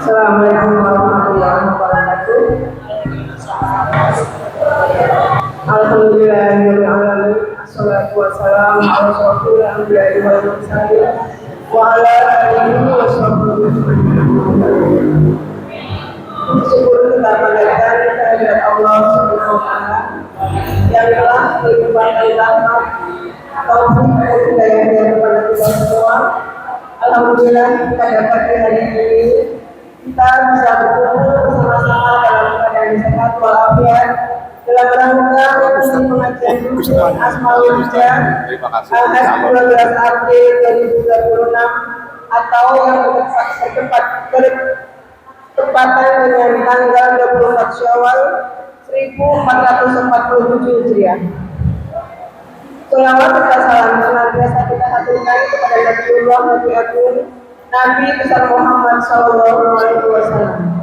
Assalamualaikum warahmatullahi wabarakatuh. Alhamdulillahirabbil alamin. Assalatu wassalamu ala asyrofil anbiya'i wal mursalin wa ala alihi wa sahbihi ajma'in. Syukur kita panjatkan kehadirat Allah Subhanahu wa taala yang telah melimpahkan rahmat, taufik dan hidayahnya kepada kita semua. Alhamdulillah kita dapat di hari ini kita bisa berkumpul bersama-sama dalam keadaan sehat walafiat dalam rangka untuk pengajian rutin Asmaul Husna AS 12 April 2026 atau yang bertepatan dengan tanggal 24 Syawal 1447 Hijriah. Selawat serta salam senantiasa kita haturkan kepada Nabiullah Nabi Agung Nabi besar Muhammad Sallallahu Alaihi Wasallam.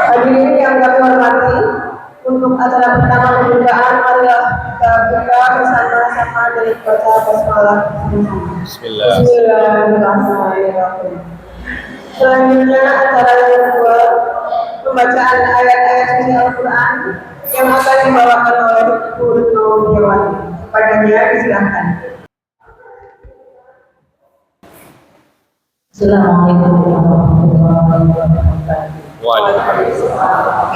Hadirin yang kami hormati, untuk acara pertama pembukaan marilah kita buka bersama-sama dari baca basmalah. Bismillahirrahmanirrahim. Selanjutnya acara yang kedua, pembacaan ayat-ayat suci Al-Quran yang akan dibawakan oleh Ibu Retno Widiawati. Kepadanya disilahkan. Assalamualaikum warahmatullahi wabarakatuh. Waalaikumsalam.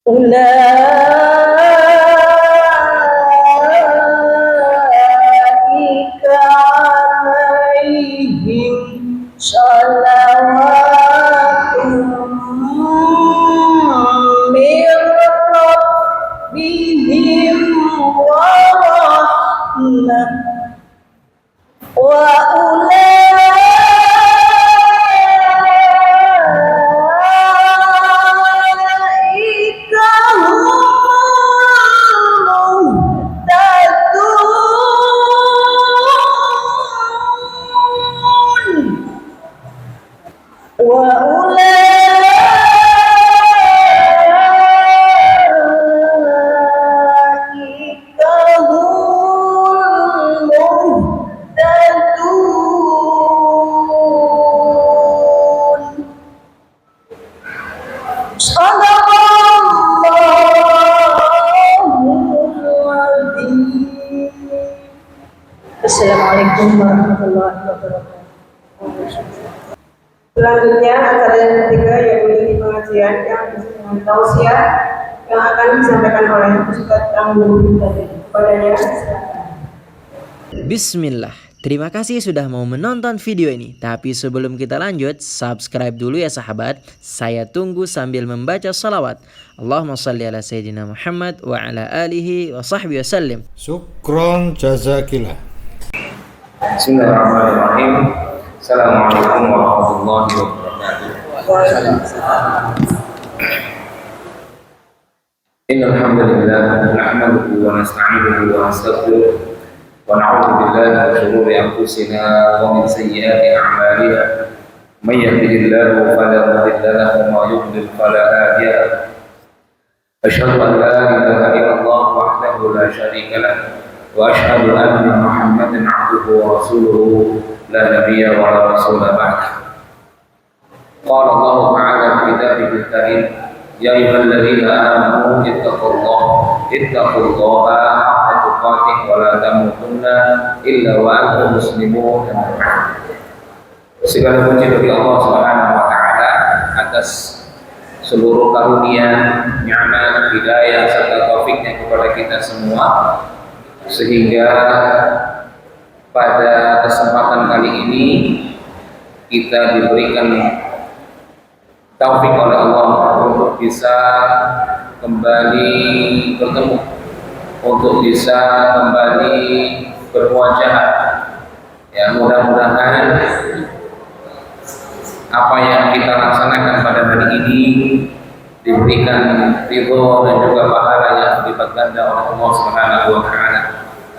Ulaika alaihim salawatun min rabbihim wa rahmah wa ulaika humul muhtadun wa ulaika humul muhtadun. Shadaqallahul adzim. Assalamualaikum warahmatullahi wabarakatuh. Selanjutnya acara yang ketiga yaitu ini pengajian yang disebut dengan tausiah yang akan disampaikan oleh Ustaz Tangguh tadi kepadanya. Bismillah. Terima kasih sudah mau menonton video ini. Tapi sebelum kita lanjut, subscribe dulu ya sahabat. Saya tunggu sambil membaca salawat. Allahumma salli ala Sayyidina Muhammad wa ala alihi wa sahbihi wasallim. Syukron jazakillah. Bismillahirrahmanirrahim. Assalamualaikum warahmatullahi wabarakatuh. Innal hamdalillah nahmaduhu wa nasta'inuhu wa nastaghfiruh wa na'udzu billahi min shururi anfusina wa min sayyiati a'malina. May yahdihillahu fala mudilla lahu wa may yudlil fala hadiya lahu. Asyhadu an la ilaha illallah wahdahu la syarika lahu wa asyhadu anna Muhammadan 'abduhu wa rasuluhu la nabiyya wa la rasula ba'da. Qala Allah ta'ala fi kitabihil karim ya ayyuhalladzina amanu ittaqullaha haqqa tuqatih wa la tamutunna illa wa antum muslimun. Segala puji bagi Allah Subhanahu wa taala atas seluruh karunia, nikmat, hidayah serta taufiknya kepada kita semua, sehingga pada kesempatan kali ini kita diberikan taufik oleh Allah untuk bisa kembali bertemu, untuk bisa kembali bermuajah. Ya, mudah-mudahan apa yang kita laksanakan pada hari ini diberikan ridho dan juga pahala yang berlipat ganda oleh Allah Subhanahu wa taala.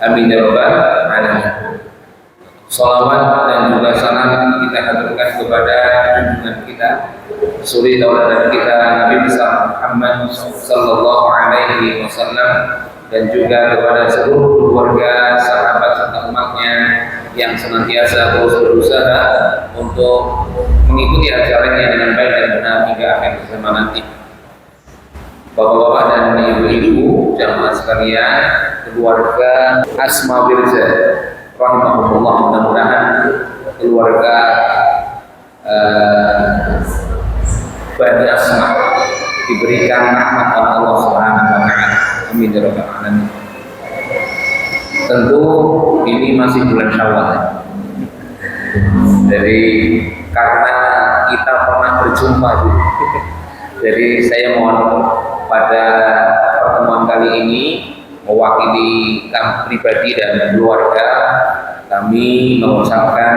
Amin ya rabbal alamin. Salawat dan juga salam kita haturkan kepada junjungan kita, suri tauladan kita Nabi besar Muhammad sallallahu alaihi wasallam, dan juga kepada seluruh keluarga, sahabat serta umatnya yang senantiasa terus berusaha untuk mengikuti acaranya dengan baik dan benar hingga akhir zaman nanti. Bapak-bapak dan ibu-ibu, jamaah sekalian, keluarga Asma Wirza rahimahullah, mudah-mudahan keluarga Bani Asma diberikan rahmat oleh Allah Subhanahu wa taala. Amin ya rabbal alamin. Tentu ini masih bulan Syawal. Jadi karena kita pernah berjumpa dulu. Jadi saya mohon pada pertemuan kali ini mewakili kami pribadi dan keluarga, kami mengucapkan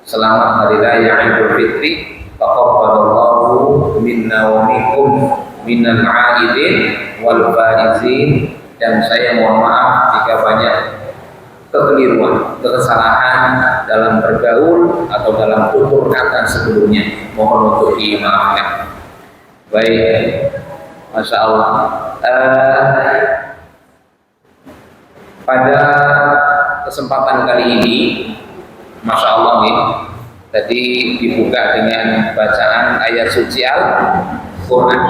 selamat hari raya Idul Fitri. Taqabbalallahu minna wa minkum minal aidin wal faizin, dan saya mohon maaf jika banyak kekeliruan, kesalahan dalam bergaul atau dalam tutur kata sebelumnya, mohon untuk dimaafkan. Baik, Masya Allah. Pada kesempatan kali ini, Masya Allah nih, tadi dibuka dengan bacaan ayat suci Al-Quran.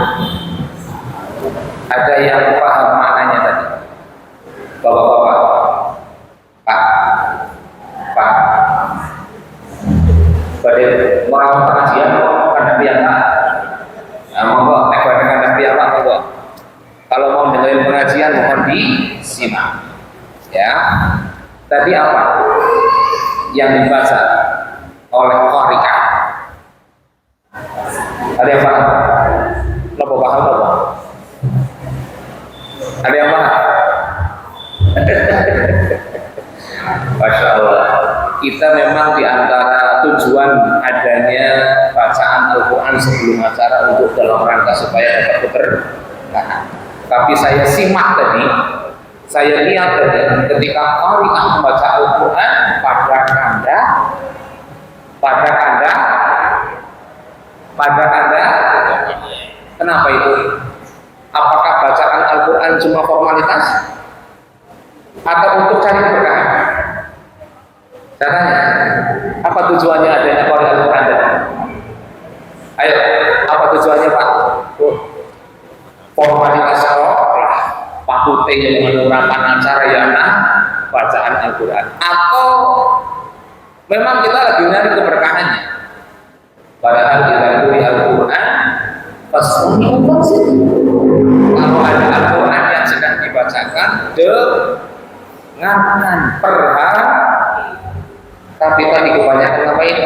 Ada yang paham maknanya tadi? Bapak-bapak, Pak, pada merawat pengajian karena biasa. Monggo, nek pada karena biasa, monggo. dibacakan mohon disimak. Ya. Tadi apa yang dibaca oleh qari'ah? Ada yang paham? Apa paham apa? Ada yang paham? Masya Allah. Kita memang diantara tujuan adanya bacaan Al-Quran sebelum acara untuk dalam rangka supaya dapat berkah. Tapi saya simak tadi, saya lihat tadi ketika qari'ah membaca Al-Quran pada kanda, kenapa itu? Apakah bacaan Al-Quran cuma formalitas atau untuk cari berkah? Caranya, apa tujuannya adanya qari Al-Quran tadi? Ayo, apa tujuannya Pak? Formalitas lah, pakute yang menurunkan acara yang bacaan Al-Quran, atau memang kita lagi nyari keberkahannya? Padahal kita qari Al-Quran, kalau ada Al-Quran yang sedang dibacakan dengarkan tapi tadi kebanyakan ngapain?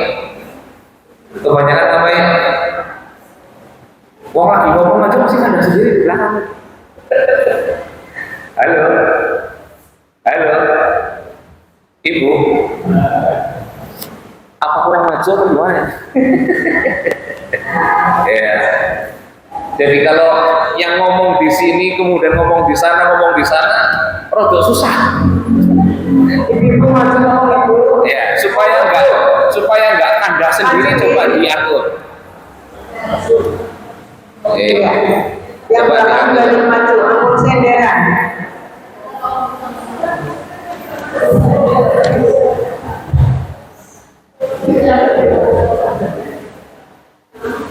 Wah lagi ngomong aja masih ada sendiri di belakang. Halo, Ibu. Apa kurang maju atau gimana? Ya. Jadi kalau yang ngomong di sini kemudian ngomong di sana, rada susah. Ya, supaya enggak kandas sendiri coba diatur. Yang belakang dari maju, angkut senderan.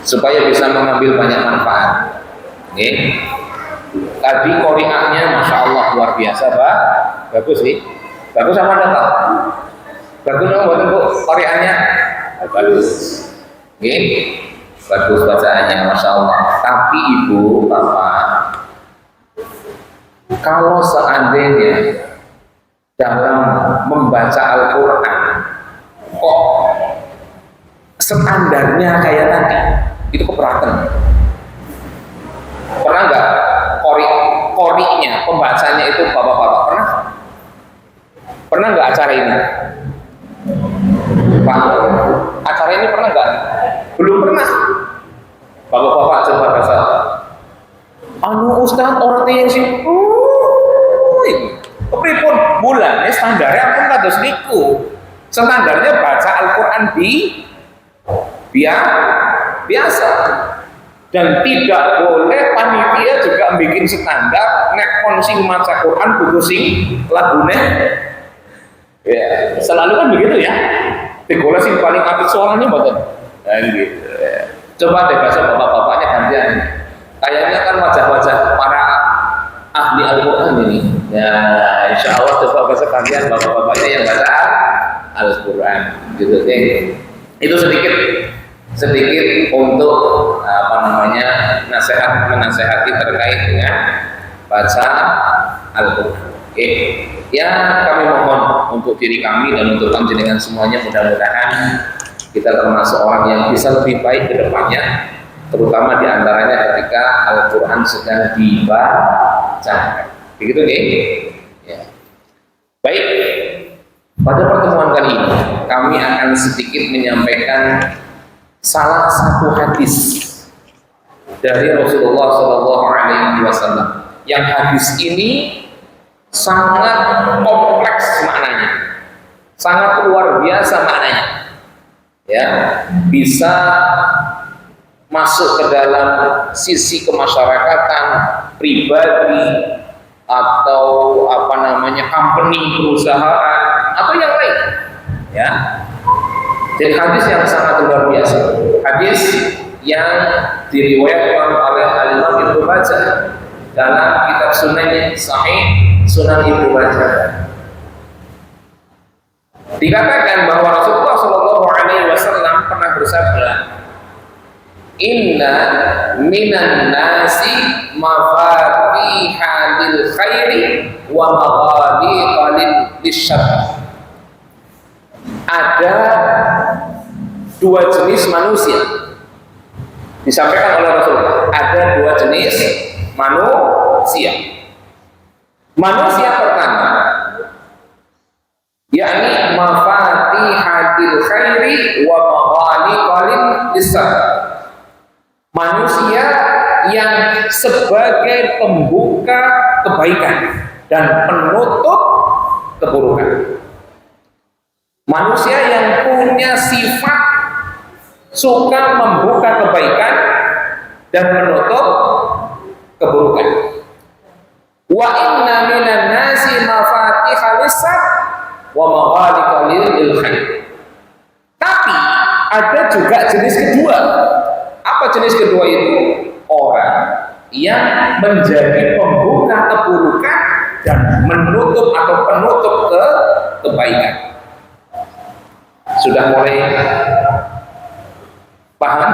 Supaya bisa mengambil banyak manfaat. Tadi qari'ahnya Masya Allah luar biasa, Pak. Bagus sih. Bagus sama datang. Bagus dong buat Bu qari'ahnya. Bagus. Bagus bacaannya Masya Allah. Tapi Ibu, Bapak, kalau seandainya dalam membaca Al-Quran kok standarnya kayak tadi, itu keberatan. Pernah nggak qari'nya, pembacanya itu bapak-bapak pernah nggak acara ini? Pak, acara ini pernah nggak? Belum pernah. Bapak-bapak coba baca. Ustaz orang yang sih, pripun bulannya standarnya pun kados niku. Standarnya baca Al-Quran biasa. Dan tidak boleh panitia juga bikin standar nek konsing maca Quran kudu sing lagune. Ya, selalu kan begitu ya. Digoles sing paling apik suaranya mboten. Nah gitu. Coba deh bahasa bapak-bapaknya gantian. Kayaknya kan wajah-wajah para ahli Al-Quran ini. Ya, insya Allah coba bahasa gantian bapak-bapaknya yang baca Al-Quran. Gitu deh. Itu sedikit untuk menasehati terkait dengan baca Al-Quran. Ya kami mohon untuk diri kami dan untuk panjenengan semuanya, mudah-mudahan kita termasuk orang yang bisa lebih baik ke depannya, terutama diantaranya ketika Al-Quran sedang dibacakan. Begitu ya. Baik, pada pertemuan kali ini kami akan sedikit menyampaikan salah satu hadis dari Rasulullah SAW. Yang hadis ini sangat kompleks maknanya, sangat luar biasa maknanya. Ya, bisa masuk ke dalam sisi kemasyarakatan, pribadi, atau company, perusahaan, atau yang lain. Ya. Jadi hadis yang sangat luar biasa, hadis yang diriwayatkan oleh Al-Imam Ibnu Majah dalam kitab Sunannya Sahih Sunan Ibnu Majah. Dikatakan bahwa Rasulullah SAW pernah bersabda, Inna minan nasi mafatihal mafatiha lil khairi wa maghaliqa lil syarr. Ada dua jenis manusia. Disampaikan oleh Rasulullah, ada dua jenis manusia. Manusia pertama, yakni mafatihil khairi wa maghaliqal lisar. Manusia yang sebagai pembuka kebaikan dan penutup keburukan. Manusia yang punya sifat suka membuka kebaikan dan menutup keburukan. Wa inna minan nasi mafatihal lisar wa maghaliqal khair. Tapi ada juga jenis kedua. Apa jenis kedua itu? Orang yang menjadi pembuka keburukan dan menutup atau penutup kebaikan. Sudah mulai paham?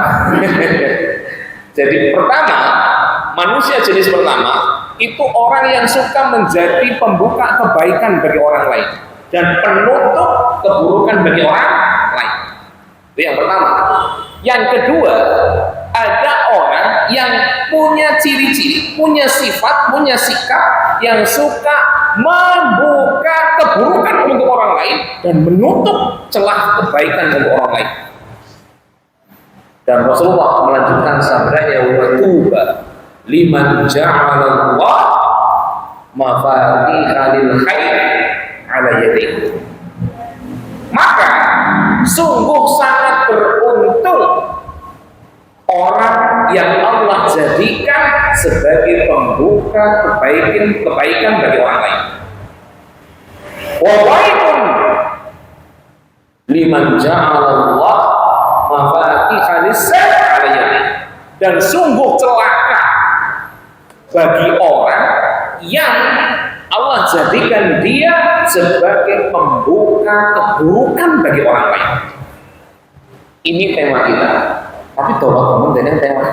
Jadi pertama, manusia jenis pertama itu orang yang suka menjadi pembuka kebaikan bagi orang lain dan penutup keburukan bagi orang lain. Itu yang pertama. Yang kedua, ada orang yang punya ciri-ciri, punya sifat, punya sikap yang suka membuka keburukan untuk orang lain dan menutup celah kebaikan untuk orang lain. Dan Rasulullah melanjutkan sabdanya, wa tuba liman ja'alallah mafatihal khair ala yadihi. Maka sungguh sangat beruntung orang yang Allah jadikan sebagai pembuka kebaikan bagi orang lain. Wa wailun liman ja'alallah mafatihal lisar ala yadihi. Dan sungguh celaka bagi orang yang Allah jadikan dia sebagai pembuka keburukan bagi orang lain. Ini tema kita. Tapi tolong teman-teman tema.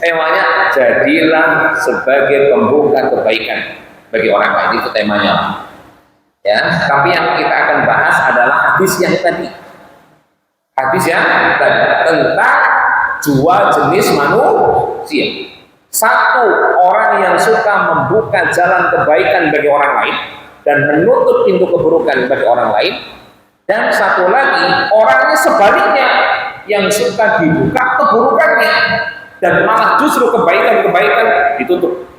Temanya jadilah sebagai pembuka kebaikan bagi orang lain, itu temanya. Ya, tapi yang kita akan bahas adalah hadis yang tadi. Hadis yang tadi tentang dua jenis manusia. Satu, orang yang suka membuka jalan kebaikan bagi orang lain dan menutup pintu keburukan bagi orang lain. Dan satu lagi, orangnya sebaliknya, yang suka dibuka keburukannya dan malah justru kebaikan-kebaikan ditutup.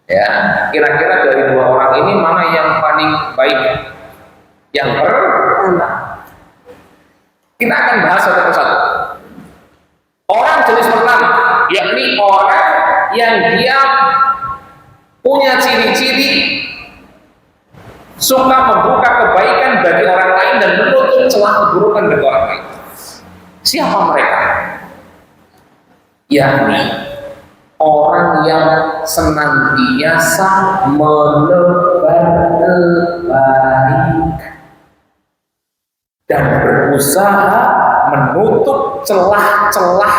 Ya, kira-kira dari dua orang ini mana yang paling baik? Yang pertama. Kita akan bahas satu persatu. Orang jenis pertama, yakni orang yang dia punya ciri-ciri suka membuka kebaikan bagi orang lain dan menutup celah keburukan bagi orang lain. Siapa mereka? Yakni orang yang senantiasa menebar kebaikan dan berusaha menutup celah-celah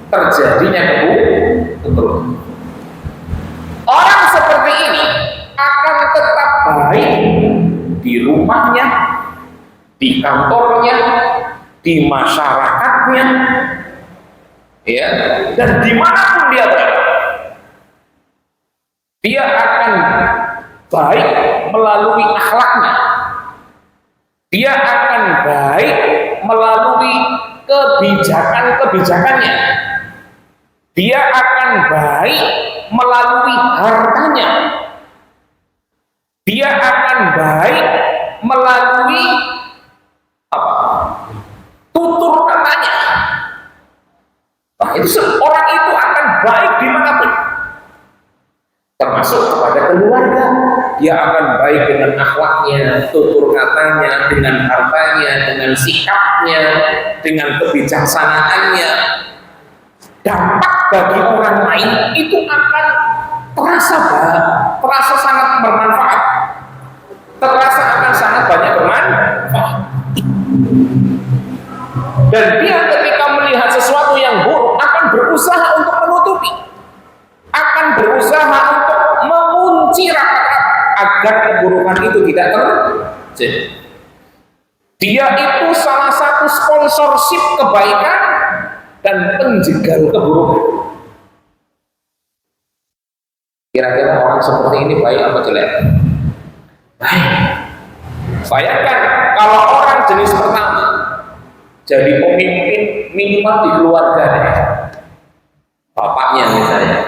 terjadinya keburukan. Orang seperti ini akan tetap baik di rumahnya, di kantornya, di masyarakatnya, ya, dan dimanapun dia berada. Dia akan baik melalui akhlaknya. Dia akan baik melalui kebijakan-kebijakannya. Dia akan baik melalui hartanya. Dia akan baik melalui tutur katanya. Nah, itu orang itu akan baik dimanapun, termasuk kepada keluarga. Dia akan baik dengan akhlaknya, tutur katanya, dengan hartanya, dengan sikapnya, dengan kebijaksanaannya. Dampak bagi orang lain itu akan terasa sangat bermanfaat, terasa akan sangat banyak bermanfaat. Dan dia ketika melihat sesuatu yang buruk akan berusaha untuk menutupi. keburukan itu tidak terjadi. Dia itu salah satu sponsorship kebaikan dan penjegal keburukan. Kira-kira orang seperti ini baik apa jelek? Baik. Bayangkan kalau orang jenis pertama jadi pemimpin minimal di keluarganya, bapaknya misalnya,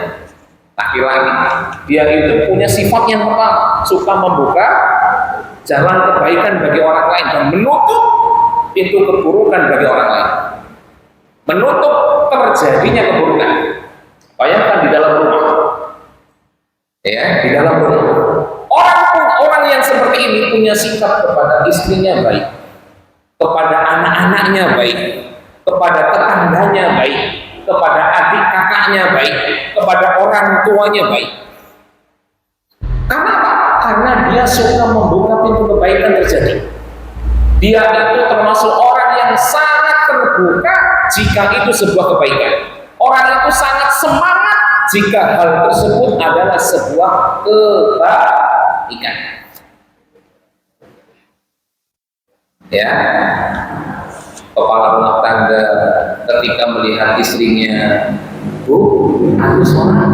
laki-laki, dia itu punya sifat yang pertama, suka membuka jalan kebaikan bagi orang lain dan menutup pintu keburukan bagi orang lain, menutup terjadinya keburukan. Bayangkan di dalam rumah, ya, di dalam rumah. Orang yang seperti ini punya sikap kepada istrinya baik, kepada anak-anaknya baik, kepada tetangganya baik, kepada adik kakaknya baik, kepada orang tuanya baik. Karena apa? Karena dia suka membuka pintu kebaikan terjadi. Dia itu termasuk orang yang sangat terbuka jika itu sebuah kebaikan. Orang itu sangat semangat jika hal tersebut adalah sebuah kebaikan. Ya, kepala rumah tangga ketika melihat istrinya, Bu, aku sholat.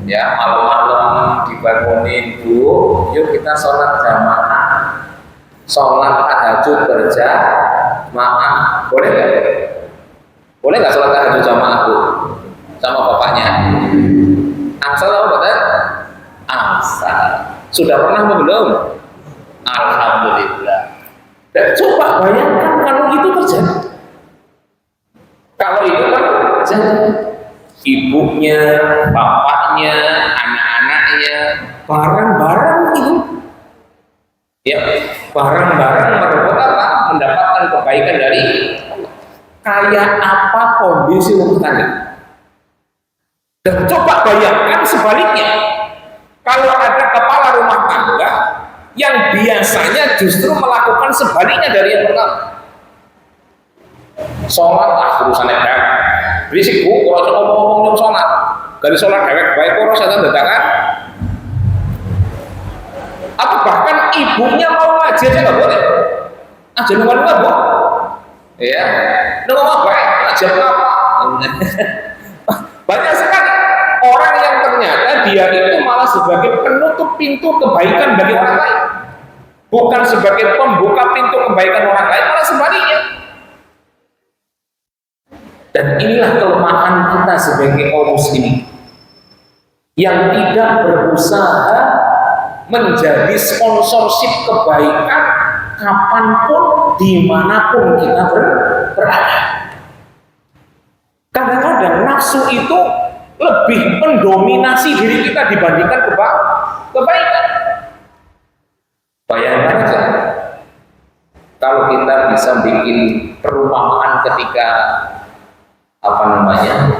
Ya, malam-malam dibangunin, Bu, yuk kita sholat jamaah, sholat tahajud berjamaah. Boleh nggak? Boleh nggak sholat tahajud jamaah, Bu, sama bapaknya? Angsal apa betul? Angsal. Sudah pernah belum? Alhamdulillah. Dan coba bayangkan kalau itu terjadi. Kalau itu kan terjadi, ibunya, bapaknya, anak-anaknya, barang-barang itu, ya, barang-barang merebut apa? Mendapatkan kebaikan dari Allah. Kayak apa kondisi rumah tangga? Dan coba bayangkan sebaliknya, kalau ada kepala rumah tangga yang biasanya justru melakukan sebaliknya dari yang pertama. Sholat urusan dewek, berisik Bu, kalau ngomong-ngomong sholat, dari sholat dewek baik kalau saya dadakan. Atau bahkan ibunya mau ngaji aja nggak boleh, aja nggak Bu, ya, nggak mau baik, aja apa. Banyak sekali orang yang ternyata dia itu malah sebagai penutup pintu kebaikan bagi orang lain, bukan sebagai pembuka pintu kebaikan orang lain, malah sebaliknya. Dan inilah kelemahan kita sebagai kaum muslimin yang tidak berusaha menjadi sponsorship kebaikan kapanpun, dimanapun kita berada. Kadang-kadang nafsu itu lebih mendominasi diri kita dibandingkan kebaikan. Bayangkan aja, kalau kita bisa bikin perumpamaan ketika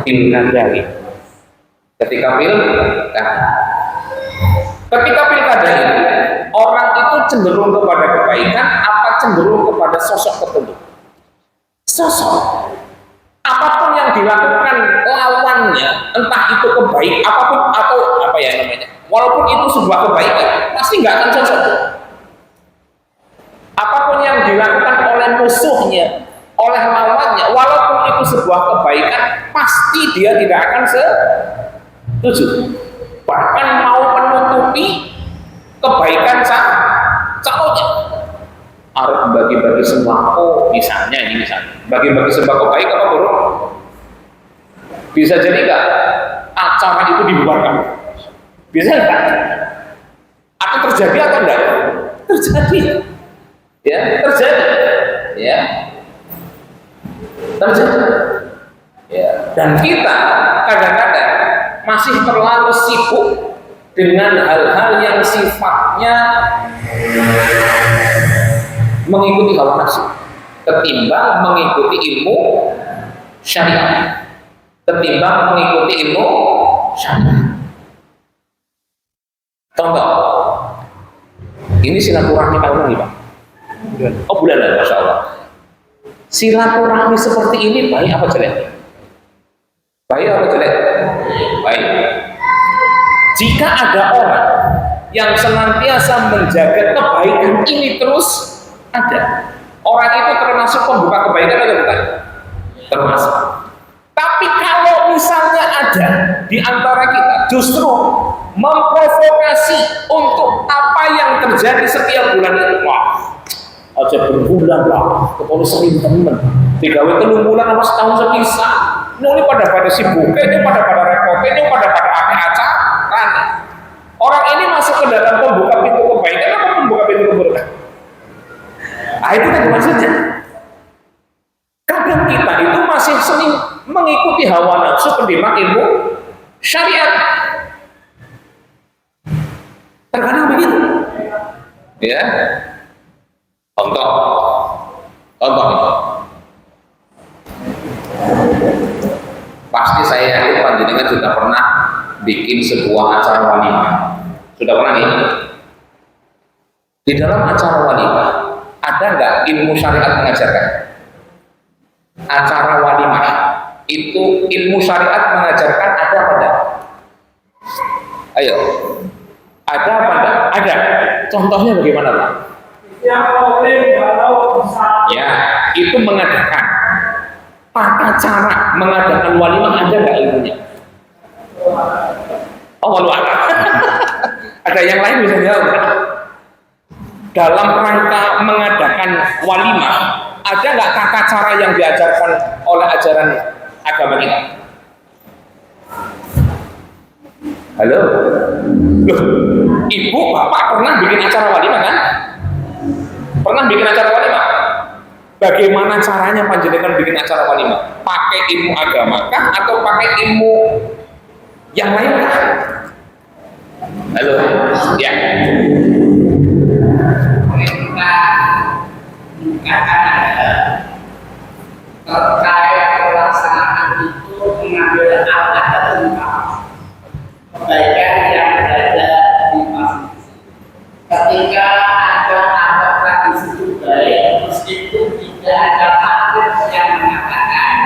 pilkada gitu. Ketika pilkada ini, orang itu cenderung kepada kebaikan apa cenderung kepada sosok tertentu? Sosok. Apapun yang dilakukan lawannya, entah itu kebaik apapun atau walaupun itu sebuah kebaikan, pasti nggak akan cocok. Apapun yang dilakukan oleh musuhnya, oleh lawannya, walaupun itu sebuah kebaikan, pasti dia tidak akan setuju. Bahkan mau menutupi kebaikan calonnya. Harus bagi-bagi sembako, misalnya, bagi-bagi sembako baik apa buruk? Bisa jadi nggak acara itu dibubarkan? Bisa nggak? Akan terjadi atau enggak? Terjadi, ya, terjadi, ya, terjadi, ya. Dan kita kadang-kadang masih terlalu sibuk dengan hal-hal yang sifatnya mengikuti hawa nafsu ketimbang mengikuti ilmu syariat, ketimbang mengikuti ilmu syariat. Contoh, ini silaturahmi tahunan nih Pak. Oh bulanan, Masya Allah. Silaturahmi seperti ini baik apa jelek? Baik apa jelek? Baik. Jika ada orang yang senantiasa menjaga kebaikan ini terus ada. Orang itu termasuk pembuka kebaikan atau bukan? Termasuk. Tapi kalau misalnya ada di antara kita justru memprovokasi untuk apa yang terjadi setiap bulan itu, wah, aja berbulan lah, ketemu sering temen, 3 bulan apa setahun sebisa. Ini pada sibuk, ini pada repot, ini pada ame acara. Orang ini masuk ke dalam pembuka pintu kebaikan apa pembuka pintu keburukan? Ah, itu tadi maksudnya. Kadang kita itu masih sering mengikuti hawa nafsu pendidik ilmu syariat. Terkadang begitu. Ya. Contoh. Pasti saya yakin panjenengan sudah pernah bikin sebuah acara walimah. Sudah pernah nih? Di dalam acara walimah ada nggak ilmu syariat mengajarkan? Acara walimah itu ilmu syariat mengajarkan ada apa enggak? Ayo, ada apa enggak? Ada. Contohnya bagaimana, Pak? Ya, itu mengadakan tata cara mengadakan walimah ada nggak ilmunya? Oh, walau ada yang lain bisa jawab. Dalam rangka mengadakan walimah ada nggak tata cara yang diajarkan oleh ajaran agama kita? Halo, loh, ibu bapak pernah bikin acara walimah kan? Pernah bikin acara walimah? Bagaimana caranya panjenengan bikin acara walimah? Pakai ilmu agama kah atau pakai ilmu yang lain kah? Halo, ya. Terkait pelaksanaan itu mengambil alat tentang kebaikan yang berada di masjid. Ketika ada tradisi itu baik, meskipun tidak ada hadis yang mengatakan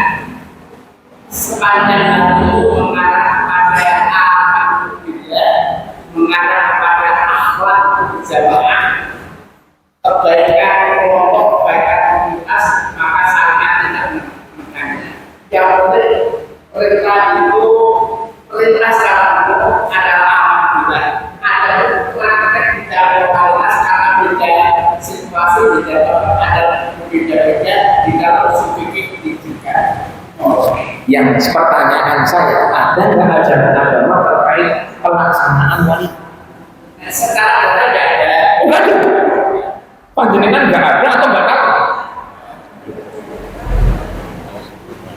sepanjang itu mengarah kepada alhamdulillah, mengarah kepada akhlak berjamaah, kebaikan kelompok, kebaikan komunitas, maka sangat tidak menentukannya. Yang penting perintah itu, perintah secara umum adalah alhamdulillah. Ada praktek di dalam lokalitas karena beda situasi, beda tempat, ada beda-beda di dalam fikih pendidikan. Yang pertanyaan saya, ada nggak ajaran agama terkait pelaksanaan walimah? Sekarang tidak ada. Oh, nggak ada. Panjenengan nggak ada atau nggak tahu?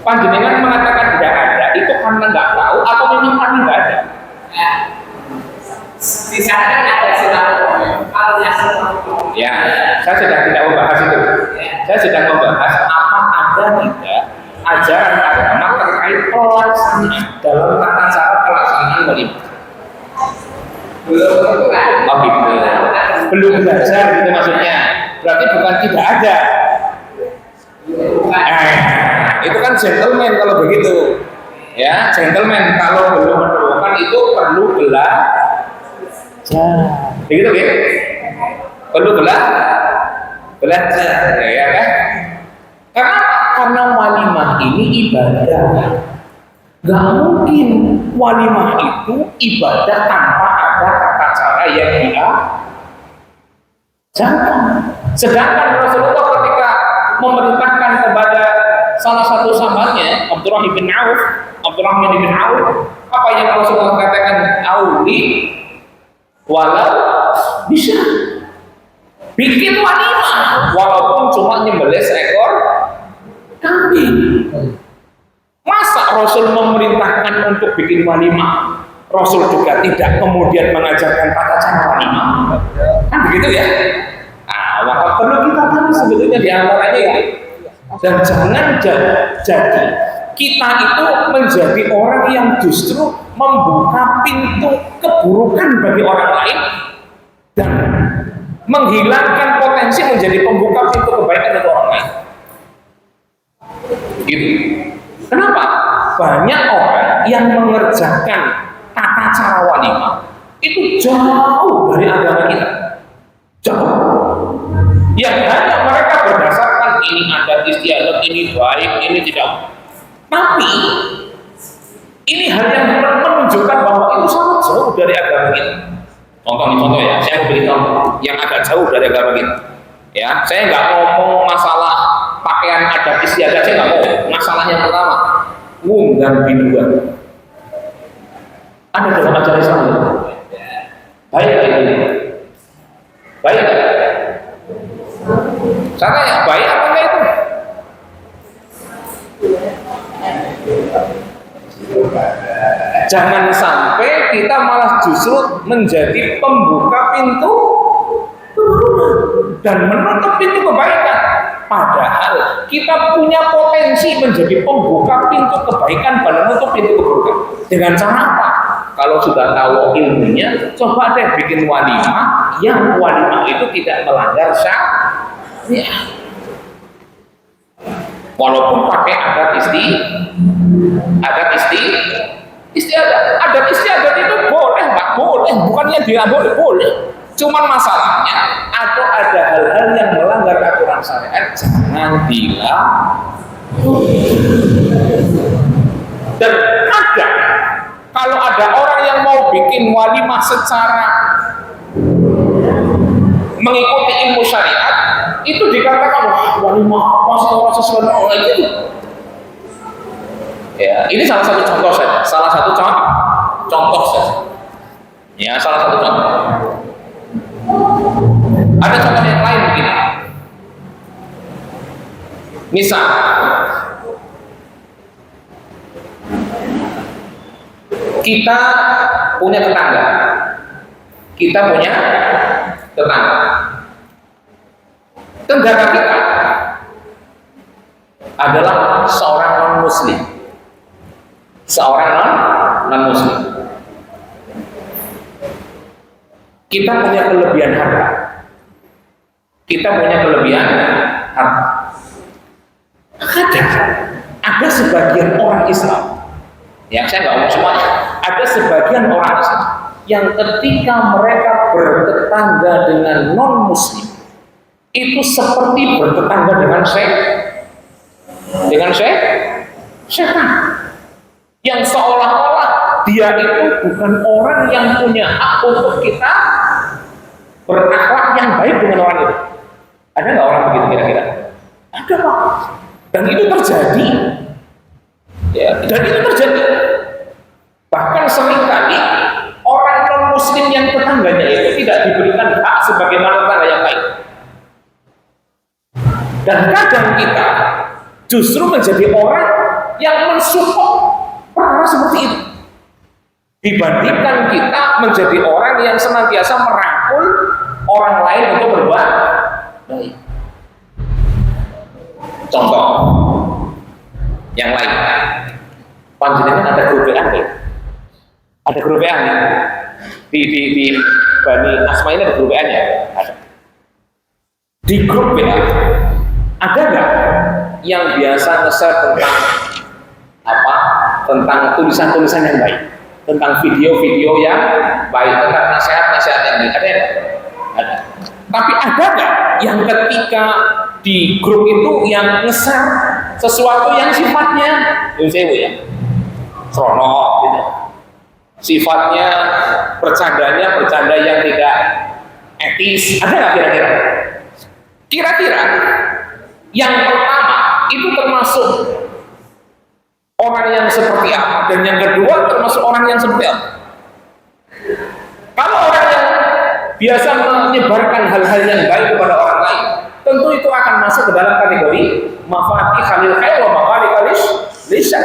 Panjenengan mengatakan tidak ada itu karena nggak tahu atau memang karena nggak ada? Nah, di sana kan ada silaturahmi. Kalau yang silaturahmi, Ya, saya sedang tidak membahas itu. Saya sedang membahas apa ada tidak ajaran agama terkait pelaksanaan dalam tata cara pelaksanaan walimah. belum tentu kan? Oh gitu. Belum belajar gitu maksudnya. Berarti bukan tidak ada. Itu kan gentleman kalau begitu. Ya, gentleman kalau belum menemukan itu perlu belajar. Begitu ya? Perlu belajar, ya kan? Karena walimah ini ibadah. Gak mungkin walimah itu ibadah tanpa ada tata cara yang dia jangan. Sedangkan Rasulullah ketika memerintahkan kepada salah satu sahabatnya Abdurrahman bin Auf, apa yang Rasulullah katakan? Auli walau bisa bikin walimah walaupun cuma nyembelih seekor kambing. Masa Rasul memerintahkan untuk bikin walimah, Rasul juga tidak kemudian mengajarkan tata cara walimah? Kan begitu ya? Maka perlu kita tahu sebetulnya di antaranya ini. Dan jangan jadi kita itu menjadi orang yang justru membuka pintu keburukan bagi orang lain dan menghilangkan potensi menjadi pembuka pintu kebaikan untuk orang lain. Gitu. Kenapa? Banyak orang yang mengerjakan tata cara walimah itu jauh dari agama kita, jauh. Yang hanya mereka berdasarkan ini adat istiadat, ini baik, ini tidak. Tapi ini hal yang menunjukkan bahwa itu sangat jauh dari agama kita. Contoh ya, saya mau beri contoh yang agak jauh dari agama kita. Ya, saya nggak ngomong masalah pakaian adat istiadat, saya nggak ngomong. Masalah yang pertama, ngundang biduan. Ada dalam ajaran Islam. Baik ini. Baik. Saya tanya, baik apa enggak itu? Jangan sampai kita malah justru menjadi pembuka pintu keburukan dan menutup pintu kebaikan. Padahal kita punya potensi menjadi pembuka pintu kebaikan dan menutup pintu keburukan. Dengan cara apa? Kalau sudah tahu ilmunya, coba deh bikin walimah yang walimah itu tidak melanggar syariat. Walaupun pakai adat istiadat. Adat istiadat itu boleh, Pak, boleh. Bukannya dia boleh. Cuman masalahnya atau ada hal-hal yang melanggar aturan syariat, jangan dilakukan. Dan ada, kalau ada orang yang mau bikin walimah secara mengikuti ilmu syariat, itu dikatakan wah walimah apa sih orang sesuatu gitu. Ya, ini salah satu contoh saja. Ya, salah satu contoh. Ada contoh yang lain begini. Misal, kita punya tetangga. Tetangga kita adalah seorang non-muslim. Kita punya kelebihan harta. Ada sebagian orang Islam, yang saya nggak ngomong semuanya, ada sebagian orang Islam yang ketika mereka bertetangga dengan non-muslim itu seperti bertetangga dengan setan, yang seolah-olah dia itu bukan orang yang punya hak untuk kita berakhlak yang baik dengan orang itu. Ada nggak orang begitu kira-kira? Ada, Pak. Dan itu terjadi. Ya, bahkan seringkali orang non-muslim yang tetangganya itu tidak diberikan hak sebagaimana tetangga yang lain. Dan kadang kita justru menjadi orang yang mensupport perkara seperti itu, dibandingkan kita menjadi orang yang senantiasa merangkul orang lain untuk berbuat baik. Contoh yang lain, panjenengan ada grup WA nih, di Bani Asma ini ada grup WA-nya, ada. Di grup WA ada nggak yang biasa nge-share tentang tulisan-tulisan yang baik, tentang video-video yang baik, tentang nasihat-nasihat yang baik? Ada? Tapi ada nggak yang ketika di grup itu yang nge-share sesuatu yang sifatnya seronok gitu, sifatnya bercanda yang tidak etis? Ada nggak kira-kira? Kira-kira yang pertama itu termasuk orang yang seperti apa, dan yang kedua termasuk orang yang seperti apa? Kalau orang yang biasa menyebarkan hal-hal yang baik kepada orang lain, tentu itu akan masuk ke dalam kategori mafatihul khair wa maghaliqal lisan.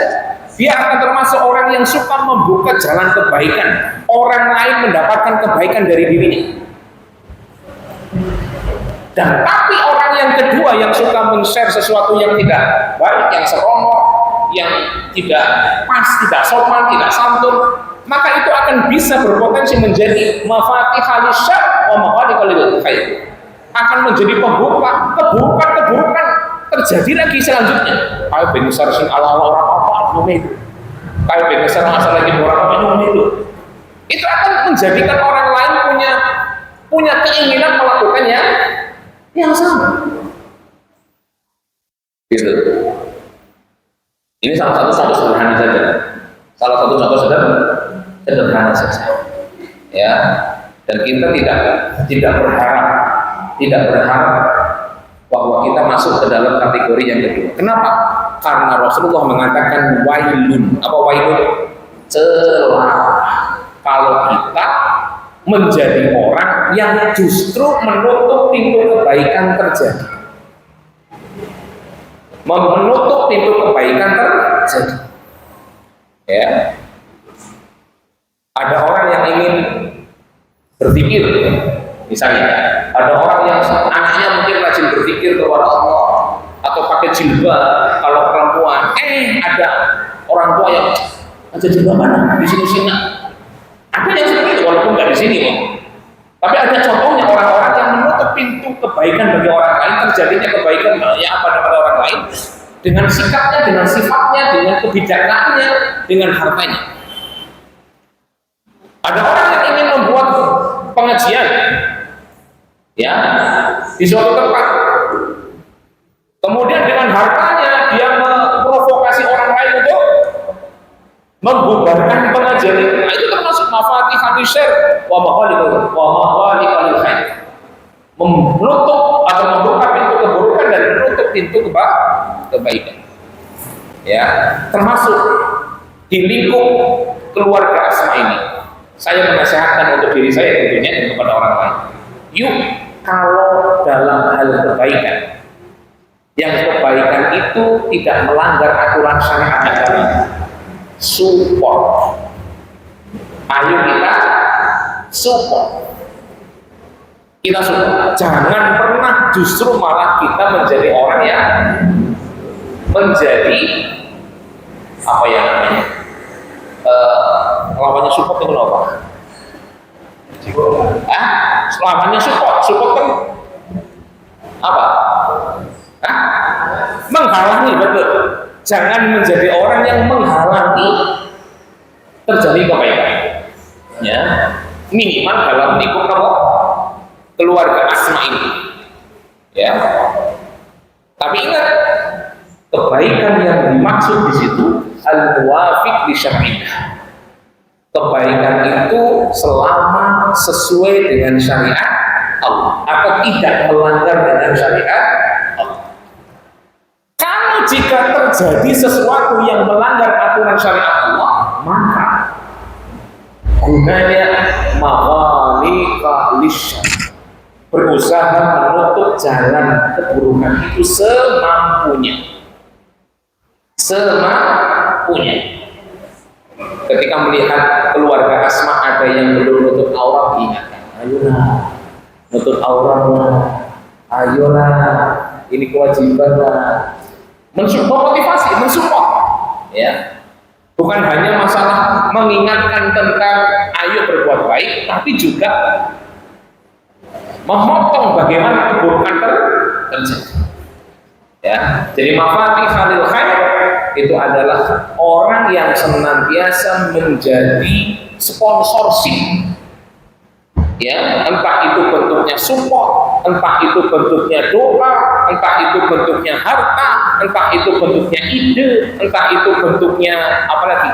Dia akan termasuk orang yang suka membuka jalan kebaikan, orang lain mendapatkan kebaikan dari dirinya. Dan tapi orang yang kedua yang suka men-share sesuatu yang tidak baik, yang seronok, yang tidak pas, tidak sopan, tidak santun, maka itu akan bisa berpotensi menjadi mafatihul syarr wa maghaliqal khair, akan menjadi pembuka keburukan terjadi lagi selanjutnya. Kayak besar sing ala-ala orang apa itu, kayak besar masalah lagi orang apa itu akan menjadikan orang lain punya keinginan melakukan yang sama. Gitu. Ini salah satu contoh sederhana saja. Salah satu contoh sederhana saja. Ya. Dan kita tidak berharap bahwa kita masuk ke dalam kategori yang kedua. Kenapa? Karena Rasulullah mengatakan wailun. Apa wailun? Celaka kalau kita menjadi orang yang justru menutup pintu kebaikan terjadi. Menutup pintu kebaikan terjadi. Ya. Ada orang yang ingin berpikir, misalnya ada orang yang anaknya mungkin rajin berpikir kepada Allah atau pakai jilbab kalau perempuan, ada orang tua yang aja jilbab mana di sini, ada yang seperti itu walaupun nggak di sini loh. Tapi ada contohnya orang-orang yang menutup pintu kebaikan bagi orang lain, terjadinya kebaikan pada orang lain dengan sikapnya, dengan sifatnya, dengan kebijakannya, dengan hartanya. Ada orang yang ingin membuat pengajian ya di suatu tempat, kemudian dengan hartanya dia memprovokasi orang lain untuk membubarkan pengajian itu. Nah, itu termasuk mafatihul syarr wa maghaliqul khair, menutup atau membuka pintu keburukan dan menutup pintu kebaikan. Ya, termasuk di lingkup keluarga Asma ini. Saya menasihatkan untuk diri saya tentunya dan kepada orang lain. Yuk, kalau dalam hal kebaikan, yang kebaikan itu tidak melanggar aturan syariat agama, support. Ayo kita support. Kita support. Jangan pernah justru malah kita menjadi orang yang menjadi apa ya namanya? Lawannya support itu apa? Lawannya support kan apa? Menghalangi, betul. Jangan menjadi orang yang menghalangi terjadi kebaikan. Ya, minimal dalam lingkup keluarga Asma ini. Ya. Tapi ingat, kebaikan yang dimaksud di situ al-muwafiq li syar'illah. Kebaikan itu selama sesuai dengan syariat Allah atau tidak melanggar dengan syariat Allah. Kalau jika terjadi sesuatu yang melanggar aturan syariat Allah, maka gunanya maghaliqa lisyarr, berusaha menutup jalan keburukan itu semampunya. Ketika melihat keluarga Asma ada yang belum nutup aurat, ingatkan, ayolah nutup auratlah, ayolah ini kewajiban lah. Memotivasi, mensupport, ya. Bukan hanya masalah mengingatkan tentang ayo berbuat baik, tapi juga memotong bagaimana keburukan terjadi. Ya, jadi mafatihul khair itu adalah orang yang senantiasa menjadi sponsorship. Ya, entah itu bentuknya support, entah itu bentuknya doa, entah itu bentuknya harta, entah itu bentuknya ide, entah itu bentuknya apa lagi,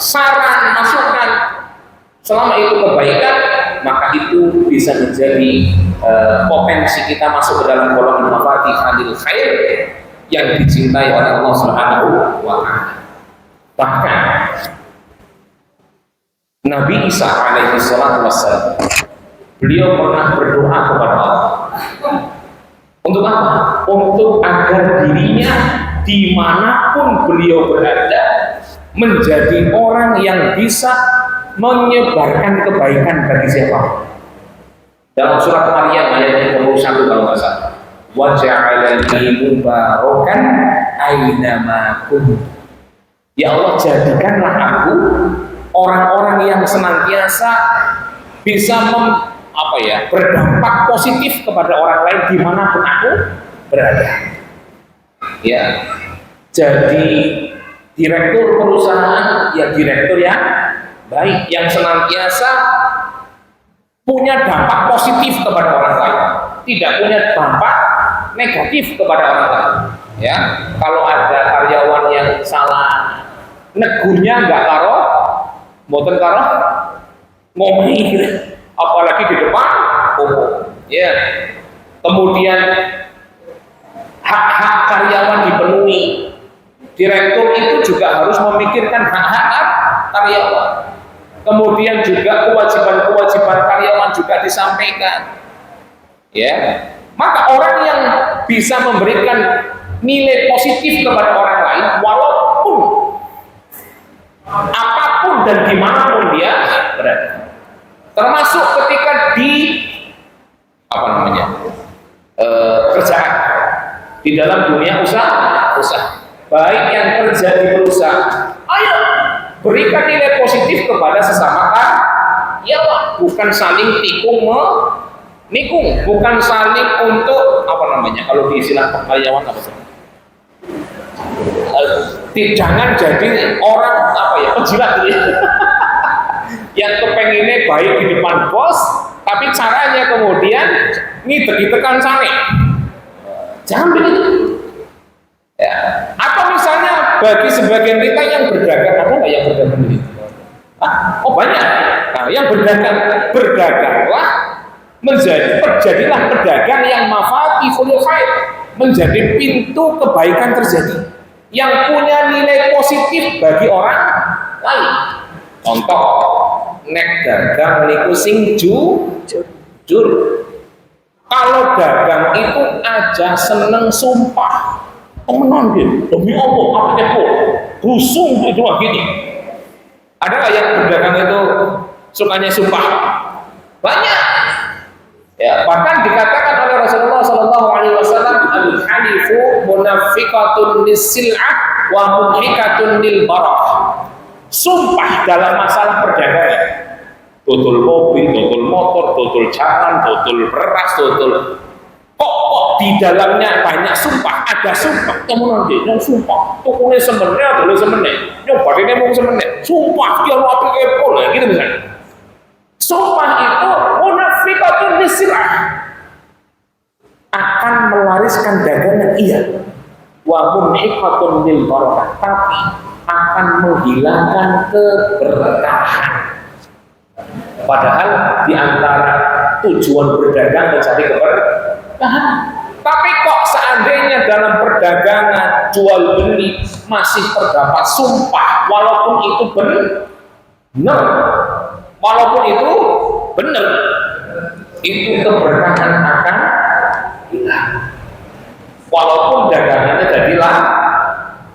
saran, masukan. Selama itu kebaikan, maka itu bisa menjadi potensi kita masuk ke dalam golongan mafatihul khair yang dicintai oleh Allah Subhanahu wa Ta'ala. Bahkan Nabi Isa alaihi salatu wassalam, beliau pernah berdoa kepada Allah. Untuk apa? Untuk agar dirinya dimanapun beliau berada menjadi orang yang bisa menyebarkan kebaikan bagi siapa. Dalam surat Maryam ayat 21 kalau nggak salah, wa ja'alani mubarakan ainama kuntu. Ya Allah, jadikanlah aku orang-orang yang senantiasa bisa berdampak positif kepada orang lain dimanapun aku berada. Ya, jadi direktur perusahaan ya direktur yang baik, yang senantiasa punya dampak positif kepada orang lain, tidak punya dampak negatif kepada orang lain. Ya, kalau ada karyawan yang salah, negurnya nggak karo, mboten karo ngomongi, apalagi di depan umum. Ya, kemudian hak-hak karyawan dipenuhi. Direktur itu juga harus memikirkan hak-hak karyawan. Kemudian juga kewajiban-kewajiban karyawan juga disampaikan. Ya, maka orang yang bisa memberikan nilai positif kepada orang lain, walaupun apapun dan dimanapun dia berada, termasuk ketika di kerjaan, di dalam dunia usaha, baik yang kerja di perusahaan, ayo berikan nilai positif kepada sesama karyawan, bukan saling tikung menikung, bukan saling untuk kalau di istilah karyawan jangan jadi orang pejilat yang kepenginnya baik di depan bos, tapi caranya kemudian ngidek-idekan sana. Jangan begitu. Ya. Atau misalnya bagi sebagian kita yang berdagang, ada nggak yang berdagang begitu? Oh banyak. Nah, yang berdaganglah terjadilah pedagang yang mafatihul khair, menjadi pintu kebaikan terjadi, yang punya nilai positif bagi orang lain. Contoh, nek dagang niku sing jujur. Kalau dagang itu aja seneng sumpah, temenan gitu, demi Allah, apa itu, busung itu gini. Ada nggak yang berdagang itu sukanya sumpah? Banyak. Ya, bahkan dikatakan oleh Rasulullah SAW, al-halifu munafiqatun lis-sil'ah wa munhikatun lil barakah. Sumpah dalam masalah perdagangan, total mobil, total motor, total jalan, total beras, total kok di dalamnya banyak sumpah, ada sumpah, teman nanti yang sumpah, tukulnya semennya, dulu semennya, nyobainnya mau semennya, sumpah dia mau apik epol, gitu misalnya. Sumpah itu munafiqatun lis-sil'ah, akan melariskan dagangan, iya, wa munhiqatun lil barakah, tapi akan menghilangkan keberkahan. Padahal di antara tujuan berdagang mencari keberkahan. Tapi kok seandainya dalam perdagangan jual beli masih terdapat sumpah, walaupun itu benar, itu keberkahan akan hilang. Walaupun dagangannya jadi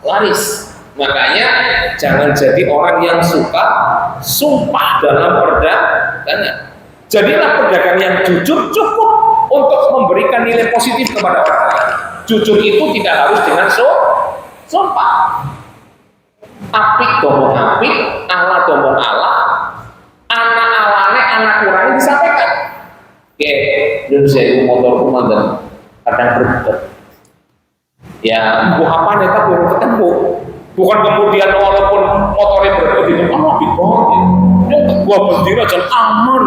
laris. Makanya jangan jadi orang yang suka sumpah dalam perdagangan. Jadilah pedagang yang jujur, cukup untuk memberikan nilai positif kepada orang lain. Jujur itu tidak harus dengan sumpah. Apik domong apik, ala domong ala, anak alane anak kurangnya disampaikan. Oke, Indonesia itu motor kumandan kadang berdebat. Ya, apa nih tapi belum ketemu. Bukan kemudian walaupun motornya berbeda di depan, yang gua berdiri aja aman.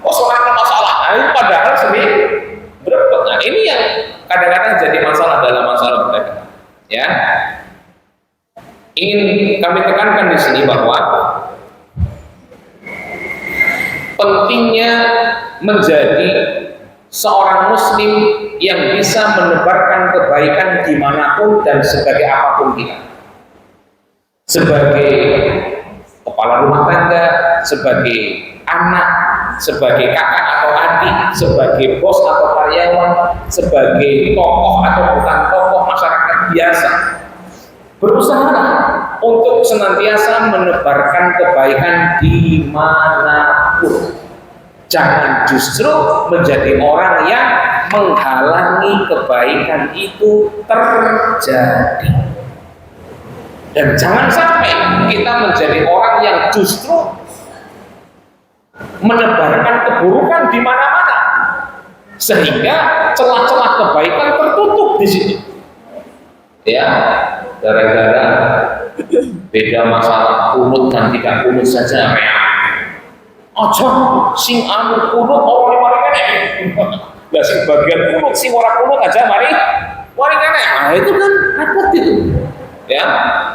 Oh soalnya masalah, padahal seni berbeda. Nah ini yang kadang-kadang jadi masalah dalam masalah perdagangan. Ya, ingin kami tekankan di sini bahwa pentingnya menjadi seorang muslim yang bisa menebarkan kebaikan dimanapun dan sebagai apapun kita, sebagai kepala rumah tangga, sebagai anak, sebagai kakak atau adik, sebagai bos atau karyawan, sebagai tokoh atau bukan tokoh masyarakat biasa, berusaha untuk senantiasa menebarkan kebaikan dimanapun. Jangan justru menjadi orang yang menghalangi kebaikan itu terjadi. Dan jangan sampai kita menjadi orang yang justru menebarkan keburukan di mana-mana, sehingga celah-celah kebaikan tertutup di situ. Ya, gara-gara Beda masalah kunut dan tidak kunut saja ya. Aja sing anu kunut orang mari kene. Lah sing bagian kunut sing ora kunut aja mari kene. Nah, itu kan repot itu. Ya,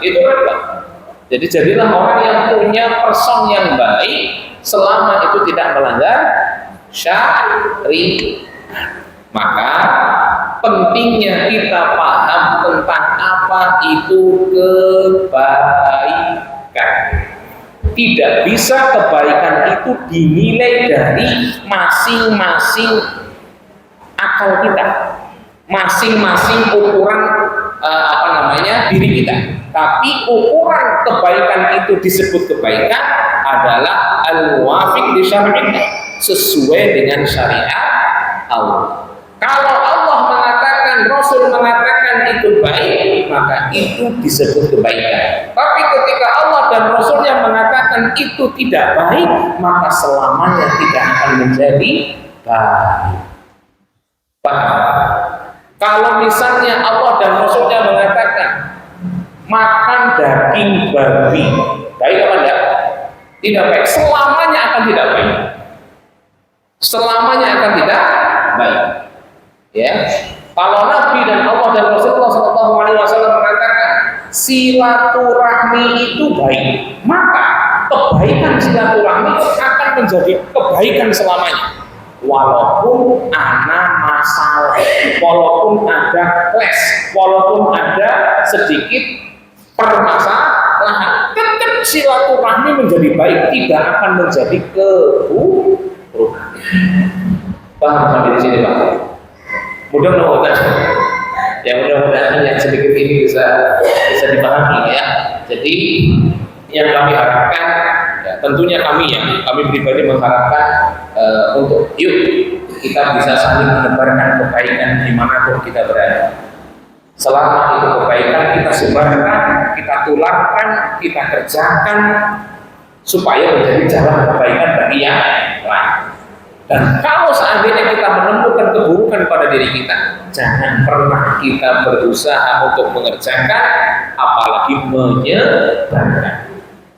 itu repot. Jadi jadilah orang yang punya person yang baik selama itu tidak melanggar syariat. Maka pentingnya kita paham tentang apa itu kebaikan. Tidak bisa kebaikan itu dinilai dari masing-masing akal kita, masing-masing ukuran diri kita. Tapi ukuran kebaikan itu disebut kebaikan adalah al-muwafiq li syar'illah, sesuai dengan syariat Allah. Kalau Allah mengatakan, Rasul mengatakan itu baik, maka itu disebut kebaikan. Tapi ketika Allah dan Rasulnya mengatakan itu tidak baik, maka selamanya tidak akan menjadi baik. Paham? Kalau misalnya Allah dan Rasulnya mengatakan makan daging babi, baik apa tidak? Tidak baik. Selamanya akan tidak baik. Selamanya akan tidak baik. Ya, kalau Nabi dan Allah dan Rasulullah SAW mengatakan silaturahmi itu baik, maka kebaikan silaturahmi akan menjadi kebaikan selamanya. Walaupun ada masalah, walaupun ada clash, walaupun ada sedikit permasalahan, tetap silaturahmi menjadi baik, tidak akan menjadi keburukan. Paham sampai di sini, Pak? Mudah-mudahan ya, mudah-mudahan yang sedikit ini bisa dipahami ya. Jadi yang kami harapkan ya, tentunya kami pribadi mengharapkan untuk yuk kita bisa saling menebarkan kebaikan dimanapun kita berada. Selama itu kebaikan kita sebarkan, kita tularkan, kita kerjakan supaya menjadi jalan kebaikan bagi yang lain. Dan kalau seandainya kita menemukan keburukan pada diri kita, jangan pernah kita berusaha untuk mengerjakan, apalagi menyebarkan.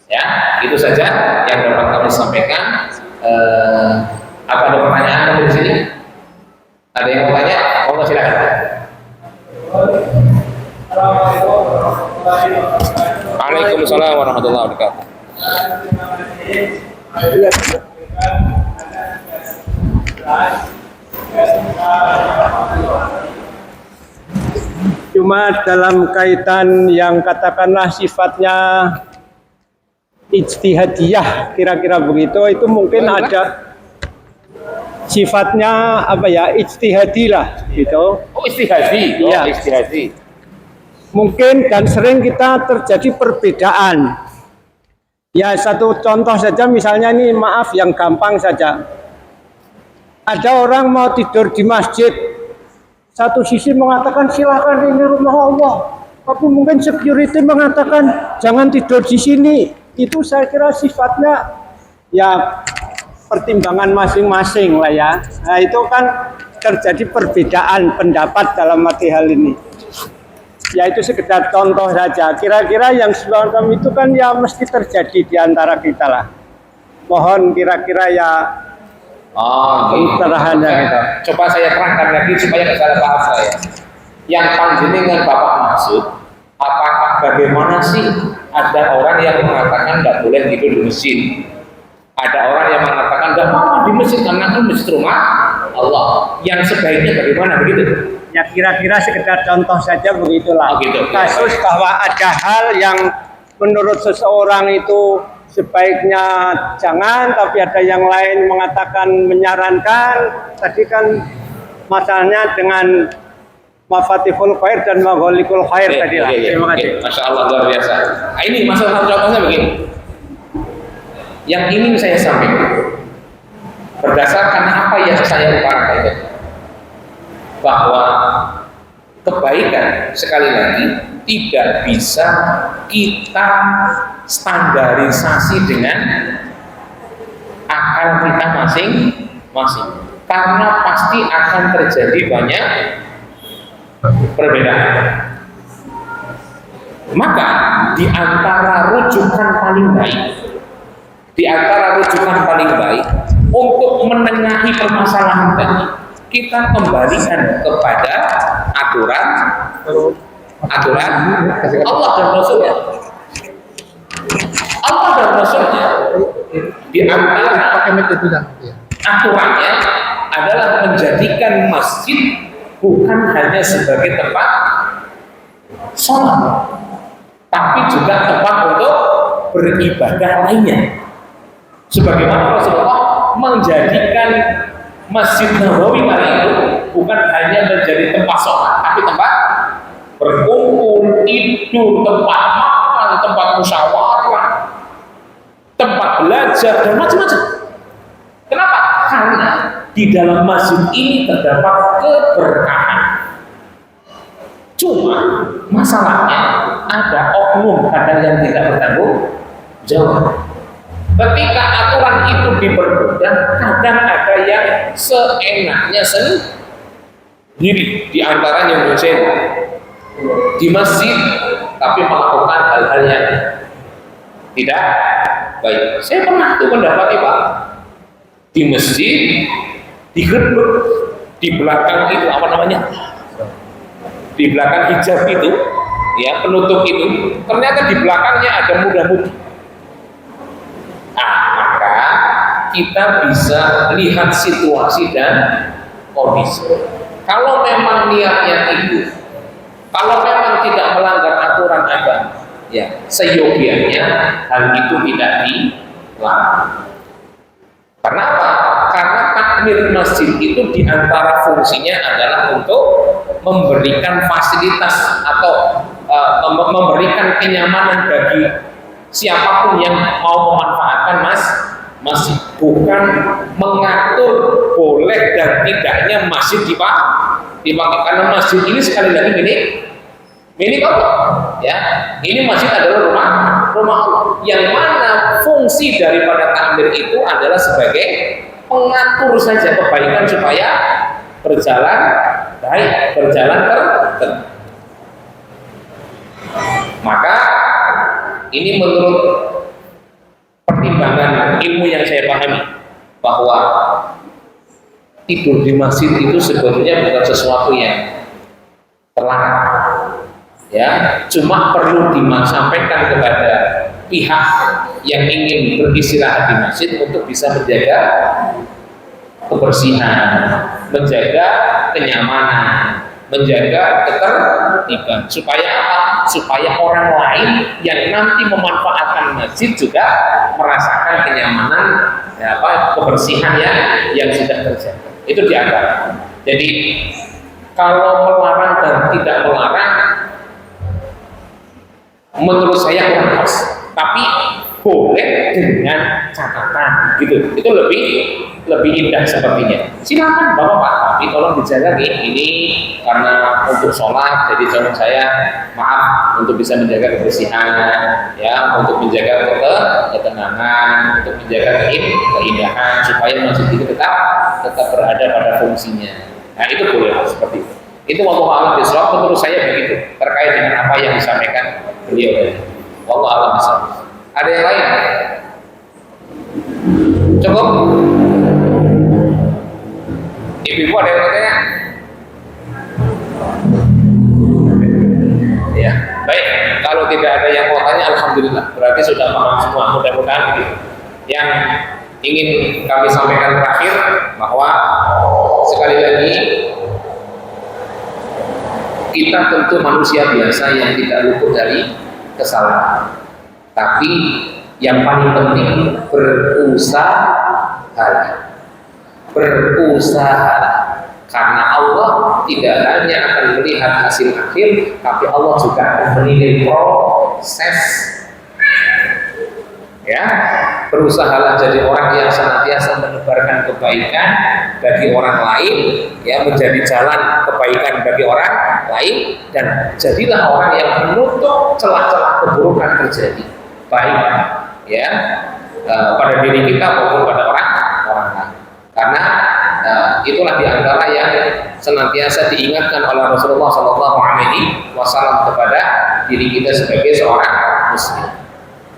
Ya, itu saja yang dapat kami sampaikan. Apa ada pertanyaan dari sini? Ada yang mau tanya? Monggo silakan. Waalaikumsalam warahmatullahi wabarakatuh. Cuma dalam kaitan yang katakanlah sifatnya ijtihadiyah, kira-kira begitu, itu mungkin ada sifatnya apa ya, ijtihadi lah gitu. Oh, ijtihadi. Oh, ya. Ijtihadi. Mungkin dan sering kita terjadi perbedaan. Ya, satu contoh saja, misalnya ini, maaf yang gampang saja. Ada orang mau tidur di masjid, satu sisi mengatakan silakan, ini rumah Allah, tapi mungkin security mengatakan jangan tidur di sini. Itu saya kira sifatnya ya pertimbangan masing-masing lah ya. Nah, itu kan terjadi perbedaan pendapat dalam arti hal ini. Ya, itu sekedar contoh saja. Kira-kira yang semacam itu kan ya mesti terjadi di antara kita lah. Mohon kira-kira ya pencerahannya gitu. Coba saya terangkan lagi supaya tidak salah paham saya. Yang panjenengan Bapak maksud, apakah bagaimana sih ada orang yang mengatakan tidak boleh tidur di masjid? Ada orang yang mengatakan tidak apa-apa di masjid karena itu masjid rumah Allah. Yang sebaiknya bagaimana begitu? Ya, kira-kira sekedar contoh saja begitulah. Oh, gitu. Kasus bahwa ada hal yang menurut seseorang itu sebaiknya jangan, tapi ada yang lain mengatakan menyarankan. Tadi kan masalahnya dengan mafatihul khair dan maghalikul khair tadi lah. Terima kasih. Masya Allah, luar biasa. Nah, ini masalah contohnya begini. Yang ingin saya sampaikan berdasarkan apa yang saya utarakan, bahwa kebaikan sekali lagi tidak bisa kita standarisasi dengan akal kita masing-masing, karena pasti akan terjadi banyak perbedaan. Maka di antara rujukan paling baik untuk menengahi permasalahan tadi, kita kembalikan kepada aturan Allah dan Rasulnya. Allah dan Rasulnya di antara aturannya adalah menjadikan masjid bukan hanya sebagai tempat sholat, tapi juga tempat untuk beribadah lainnya. Sebagaimana Rasulullah menjadikan Masjid Nabawi kali itu bukan hanya menjadi tempat sholat, tapi tempat berkumpul, tidur, tempat makan, tempat musyawarah, tempat belajar, dan macam-macam. Kenapa? Karena di dalam masjid ini terdapat keberkahan. Cuma masalahnya ada oknum kadang yang tidak bertanggung jawab. Ketika aturan itu dipermudah, kadang ada yang seenaknya sendiri. Di antaranya mungkin di masjid, tapi melakukan hal-hal yang tidak baik. Saya pernah tuh mendapati Pak, di masjid, di gerbek, di belakang itu apa namanya? Di belakang hijab itu, ya penutup itu, ternyata di belakangnya ada muda-mudi. Maka kita bisa lihat situasi dan kondisi. Kalau memang niatnya itu, kalau memang tidak melanggar aturan agama, ya seyogianya hal itu tidak dilarang. Karena apa? Karena takmir masjid itu diantara fungsinya adalah untuk memberikan fasilitas atau memberikan kenyamanan bagi siapapun yang mau memanfaatkan masjid, bukan mengatur boleh dan tidaknya masjid dipakai. Karena masjid ini sekali lagi milik Allah, ya. Ini masjid adalah rumah Allah, yang mana fungsi daripada takmir itu adalah sebagai pengatur saja kebaikan supaya berjalan baik, berjalan tertib. Maka ini menurut pertimbangan ilmu yang saya pahami, bahwa tidur di masjid itu sebetulnya bukan sesuatu yang terlarang, ya. Cuma perlu disampaikan kepada pihak yang ingin beristirahat di masjid untuk bisa menjaga kebersihan, menjaga kenyamanan, menjaga ketertiban, supaya apa? Supaya orang lain yang nanti memanfaatkan masjid juga merasakan kenyamanan, ya, kebersihan yang sudah terjaga. Itu diantara. Jadi kalau melarang dan tidak melarang, menurut saya kurang pas. Tapi boleh dengan catatan, gitu. Itu lebih indah sepertinya. Silakan Bapak, tapi tolong dijaga nih. Ini karena untuk sholat, jadi tolong saya maaf untuk bisa menjaga kebersihan, ya, untuk menjaga ketenangan, untuk menjaga keindahan, supaya masjid itu tetap berada pada fungsinya. Nah itu boleh seperti itu. Itu wallahu a'lam bishawab, menurut saya begitu terkait dengan apa yang disampaikan beliau. Wallahu a'lam bishawab. Ada yang lain? Cukup? Ibu-ibu ada yang bertanya? Ya, baik. Kalau tidak ada yang mau tanya, alhamdulillah. Berarti sudah paham semua. Mudah-mudahan begitu. Yang ingin kami sampaikan terakhir, bahwa sekali lagi kita tentu manusia biasa yang tidak luput dari kesalahan. Tapi yang paling penting berusaha, karena Allah tidak hanya akan melihat hasil akhir, tapi Allah juga akan menilai proses. Ya, berusahalah jadi orang yang senantiasa menebarkan kebaikan bagi orang lain, ya, menjadi jalan kebaikan bagi orang lain, dan jadilah orang yang menutup celah-celah keburukan terjadi, baik, ya, pada diri kita maupun pada orang lain. Karena itulah diantara yang senantiasa diingatkan oleh Rasulullah SAW kepada diri kita sebagai seorang muslim.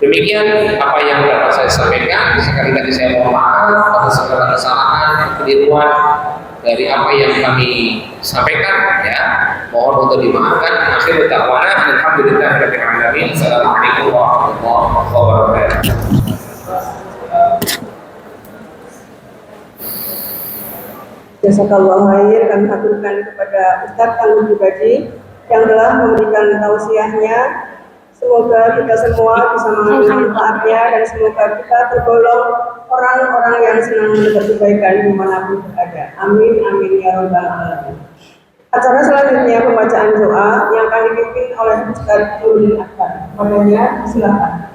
Demikian apa yang dapat saya sampaikan. Sekali lagi saya mohon maaf atas segala kesalahan, kekeliruan dari apa yang kami sampaikan, ya. Mohon untuk dimaafkan. Akhirul da'wana alhamdulillahirabbil alamin. Assalamualaikum warahmatullahi wabarakatuh. Jazakallah khair, kami aturkan kepada Ustadz Tangguh Pribadi yang telah memberikan tausiahnya. Semoga kita semua bisa mengambil manfaatnya dan semoga kita tergolong orang-orang yang senang mendapat kebaikan dimanapun berada. Amin, amin ya rabbal alamin. Acara selanjutnya pembacaan doa yang akan dipimpin oleh Ustadz Nurdin Akbar. Padanya silakan.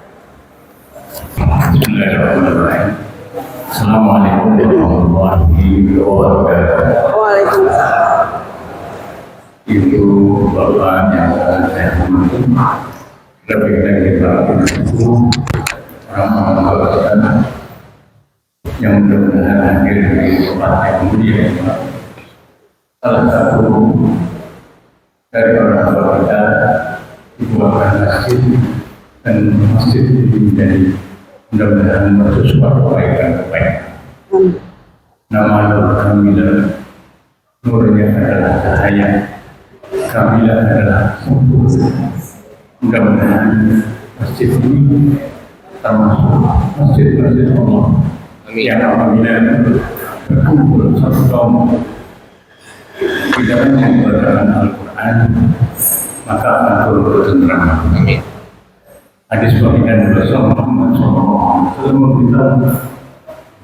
Bismillahirrahmanirrahim. Assalamualaikum warahmatullahi wabarakatuh. Waalaikumsalam. Itu Bapak yang saya hormati, rekan-rekan kita orang-orang yang mudah-mudahan hadir di tempat yang mulia ini. Salah satu dari orang-orang kita dibuatkan masjid dan masjid ini menjadi mudah-mudahan bersesuatu kebaikan. Nama Nur Kamilah, nurnya adalah cahaya, Kamilah adalah sempurna. Mudah-mudahan masjid ini termasuk masjid-masjid Allah yang apabila berkumpul satu kaum tidak hanya membacakan Al-Quran, maka akan turut bertenteram. Hadis baginda Rasulullah Muhammad SAW berbicara,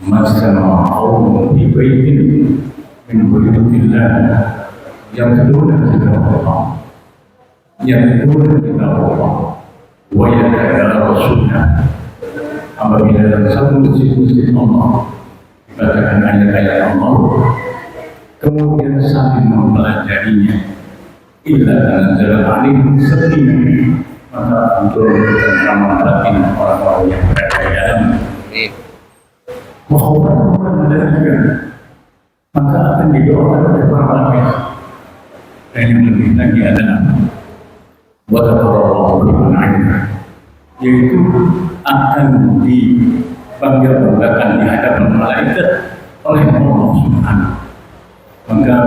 "Masjidna qaumun fi baitin min buyutillah yamtuluna kitab Allah wa yatadarasuna." Apabila dalam satu masjid Allah dibacakan ayat-ayat Allah, kemudian saling mempelajarinya, illa tanzala alaihim sakinah, maka untuk ketentraman batin orang-orang yang berada di dalam maupun dari maka akan didoakan oleh para malaikat. Dan yang lebih lagi adalah watakarallahu liman 'inda, yaitu akan dibangga-banggakan di hadapan malaikat oleh Allah Subhanahu. Maka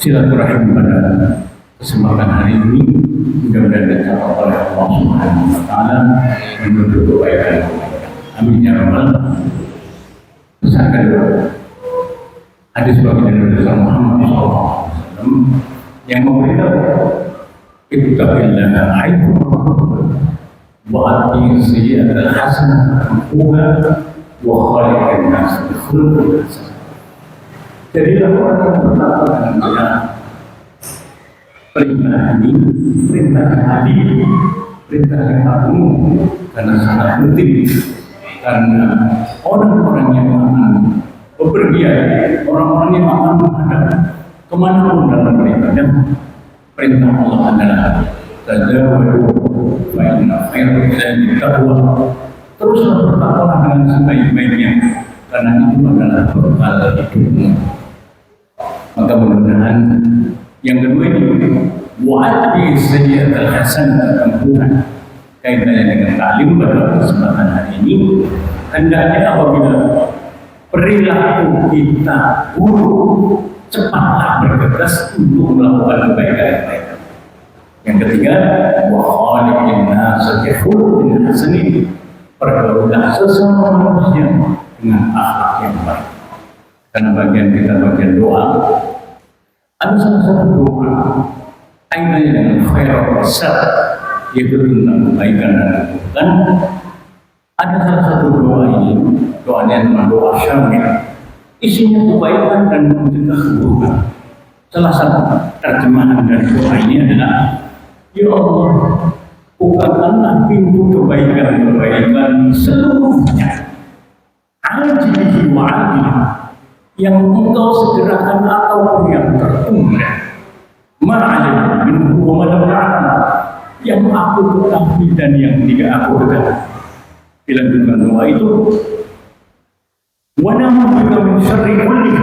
silaturahim pada kesempatan hari ini mudah-mudahan dicapai oleh Allah Subhanahu wa taala menuju kebaikan. Amin ya rabbal alamin. Pesan kedua, hadis baginda Rasulullah Muhammad SAW yang memberitahu ittaqillaha haitsu wa ati sayyi'atal hasanah tamhuha wa khaliqin nas bi khuluqin hasan. Jadilah orang yang bertakwa dengan dia. Perintah ini, perintah hati, perintah yang agung, karena sangat penting. Karena orang-orang yang akan bepergian, orang-orang yang akan menghadap kemanapun dalam beribadah, perintah Allah adalah tazawwadu fa inna khairal zadi taqwa. Teruslah bertakwalah dengan sebaik-baiknya, karena itu adalah bekal hidupmu. Maka mudah-mudahan yang kedua ini wa'ati sayyi'atal hasanah tamhuha, kaitannya dengan taklim pada kesempatan hari ini. Hendaknya apabila perilaku kita buruk, cepatlah bergegas untuk melakukan kebaikan. Yang ketiga, wa khaliqin nas bi khuluqin hasanin, pergaulah sesama manusia dengan akhlak yang baik. Karena bagian kita bagian doa, ada salah satu doa kaitannya dengan khairul besar, yaitu tentang kebaikan dan keburukan. Ada salah satu doa ini, doanya nama doa syamil, isinya kebaikan dan mencegah keburukan. Salah satu terjemahan dari doa ini adalah, ya Allah, bukakanlah pintu kebaikan-kebaikan seluruhnya, ajlihi wa adlihi, yang engkau segerakan ataupun yang tertunda, ma'alim minhu wa madama'alam, yang aku ketahui dan yang tidak aku ketahui. Dilanjutkan doa itu, Wa na'udzubika min syarri kulli.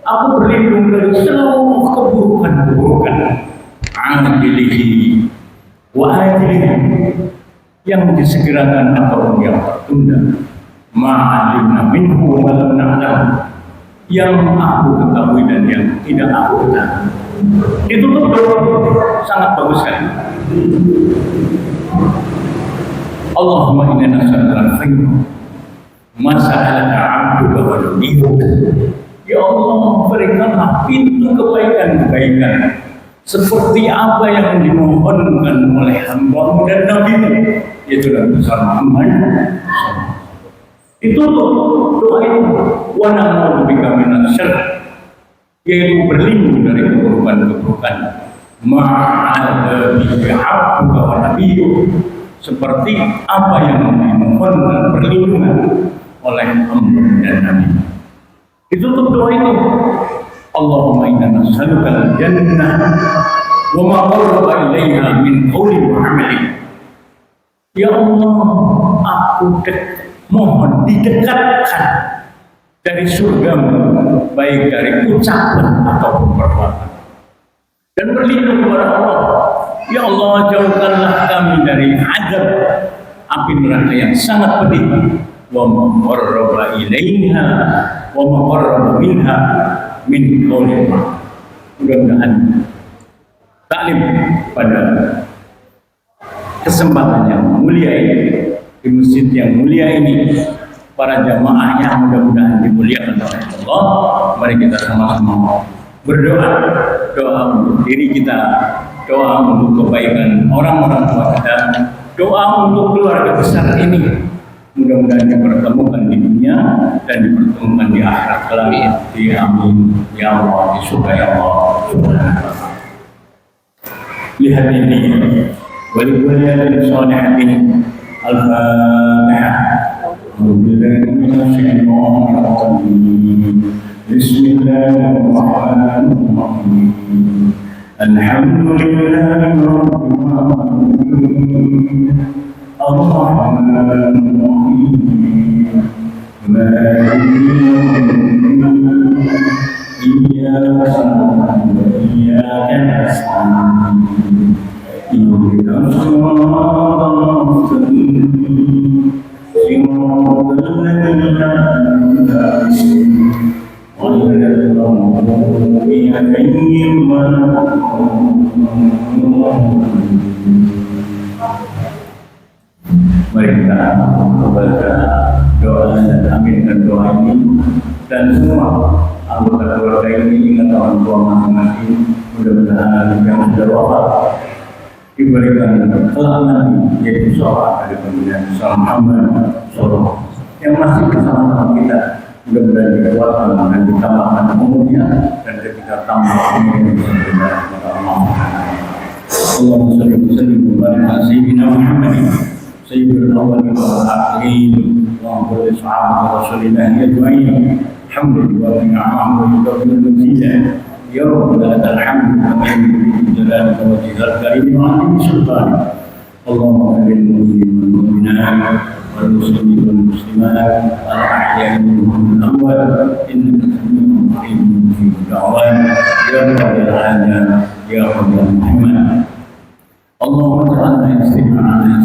Aku berlindung dari seluruh keburukan-keburukan. Ajilihi wa ajilihi, yang disegerakan atau yang tertunda. Ma'alimna minhu wa lam na'lam, yang aku ketahui dan yang tidak aku ketahui. Itu tuh sangat bagus sekali. Allahumma inna nas'aluka al-khayr ma sa'alaka 'abduka wa nabiyuka. Ya Allah, berikanlah pintu kebaikan-kebaikan seperti apa yang dimohonkan oleh hamba-Mu dan Nabi-Mu, yaitu Nabi Muhammad. Itu doa itu. Wa na'udzubika minas syarr, yaitu berlindung dari keburukan-keburukan. Ma'adabika 'abduka wa nabiyyuka, seperti apa yang dimohonkan perlindungan oleh hamba dan Nabi. Itu doa itu. Allahumma inna nas'aluka al-jannah wa ma qarraba ilaiha min qawlin wa 'amalin. Ya Allah, aku mohon didekatkan dari surga-Mu, baik dari ucapan ataupun perbuatan. Dan berlindung kepada Allah. Ya Allah, jauhkanlah kami dari azab api neraka yang sangat pedih. Wa ma qarraba ilaiha wa ma qarraba minha min qawlin. Mudah-mudahan taklim pada kesempatan yang mulia ini, di masjid yang mulia ini, para jamaahnya mudah-mudahan dimuliakan oleh Allah. Mari kita sama-sama berdoa, doa untuk diri kita, doa untuk kebaikan orang-orang tua kita, doa untuk keluarga besar ini. Mudah-mudahan dipertemukan di dunia dan dipertemukan di akhirat kelak. Amin ya Allah, di surga ya Allah. Lihat ini, wali-wali salihin. Al-Fatihah. Bismillahirrahmanirrahim. Alhamdulillahi rabbil alamin. Ar-Rahmanir Rahim. Maliki yaumiddin. Iyyaka na'budu wa iyyaka nasta'in. Ihdinas siratal mustaqim. Siratal ladzina an'amta 'alaihim ghairil maghdubi 'alaihim waladdallin. Mari kita membaca doa dan aminkan doa ini, dan semua anggota keluarga ini ingat orang tua masing-masing. Mudah-mudahan yang sudah wafat diberikan kelak nanti yaitu sholat dari pemberian Muhammad Sallallahu, yang masih bersama kita. Mudah-mudahan dikuatkan dan ditambahkan umurnya, dan ketika tambah umurnya bisa benar kepada Allah. Allahumma shalli wa sallim wa barik ala sayyidina Muhammadin sayyidil awwalin wal akhirin wa ala sahabati rasulillahi ajma'in. Alhamdulillah wa ni'mahu wa bihamdihi ya rabbal alamin. Amin. Jalalika wa jazal karim wa alim sultan. Allahumma lil mu'minin wal mu'minat wal muslimin wal muslimat al ahya'i minhum wal amwat innaka sami'un qarib mujibud da'wat ya rabbal alamin ya rabbal muhammad. Allahumma ja'alna istima'an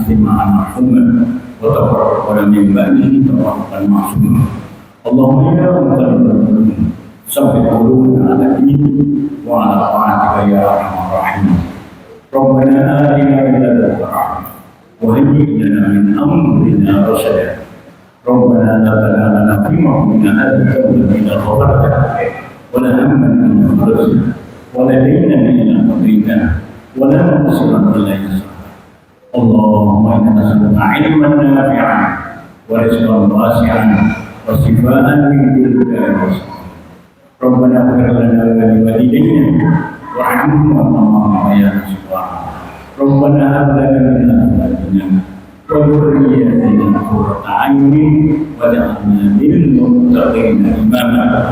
marhuman wa taqabbal min ba'dihi tawafan ma'suma. Allahumma ya muqallibal sabbit qulubana ala dinik wa ala ta'atika ya arhamar rahimin. Rabbana atina min ladunka rahmah wa hayyi' lana min amrina rashada. Rabbana la tad'alna fi ma'mina hadha illa ghafarta wa la hamman illa farajta wa la daynan illa qadaytana wa la musiran illa yasarta. Allahumma inna nas'aluka 'ilman nafi'an wa rizqan wasi'an wa shifaan min kulli da'in. Rabbana ighfir lana wa liwalidayna warhamhum kama rabbayana shighara. Rabbana hab lana min azwajina wa dhurriyyatina qurrata a'yunin waj'alna lil muttaqina imama.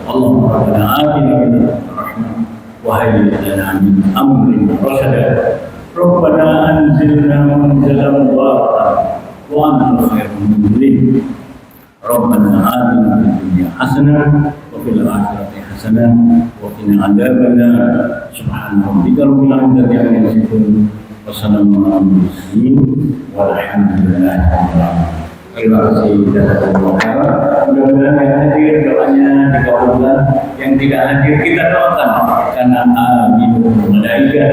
Allahumma rabbana atina min ladunka rahmah wa hayyi' lana min amrina rashada. Rabbana anzilna munzalan mubarakan wa anta khairul munzilin. Rabbana atina fid dunya hasanah wa fil akhirati hasanah wa qina adzabannar. Subhana rabbika rabbil izzati amma yasifun wa salamun alal mursalin walhamdulillahi rabbil alamin. Terima kasih jazakallahu khairan. Mudah-mudahan yang hadir doanya dikabulkan, yang tidak hadir kita doakan karena amin malaika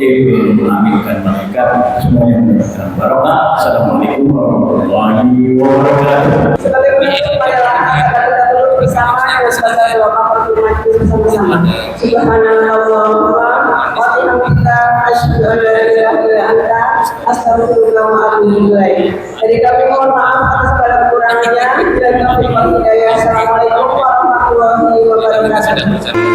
yaitu mengaminkan malaikat semuanya mendapatkan barokah. Assalamualaikum warahmatullahi wabarakatuh. Sebagai penutup pada kita dulu bersama dan sebagai doa pertemuan kita bersama-sama. Subhanallahumma wa bihamdika asyhadu an la ilaha illa anta astaghfiruka wa atubu ilaik. Jadi kami mohon maaf atas segala kekurangannya dan kami mohon hidayah. Assalamualaikum warahmatullahi wabarakatuh.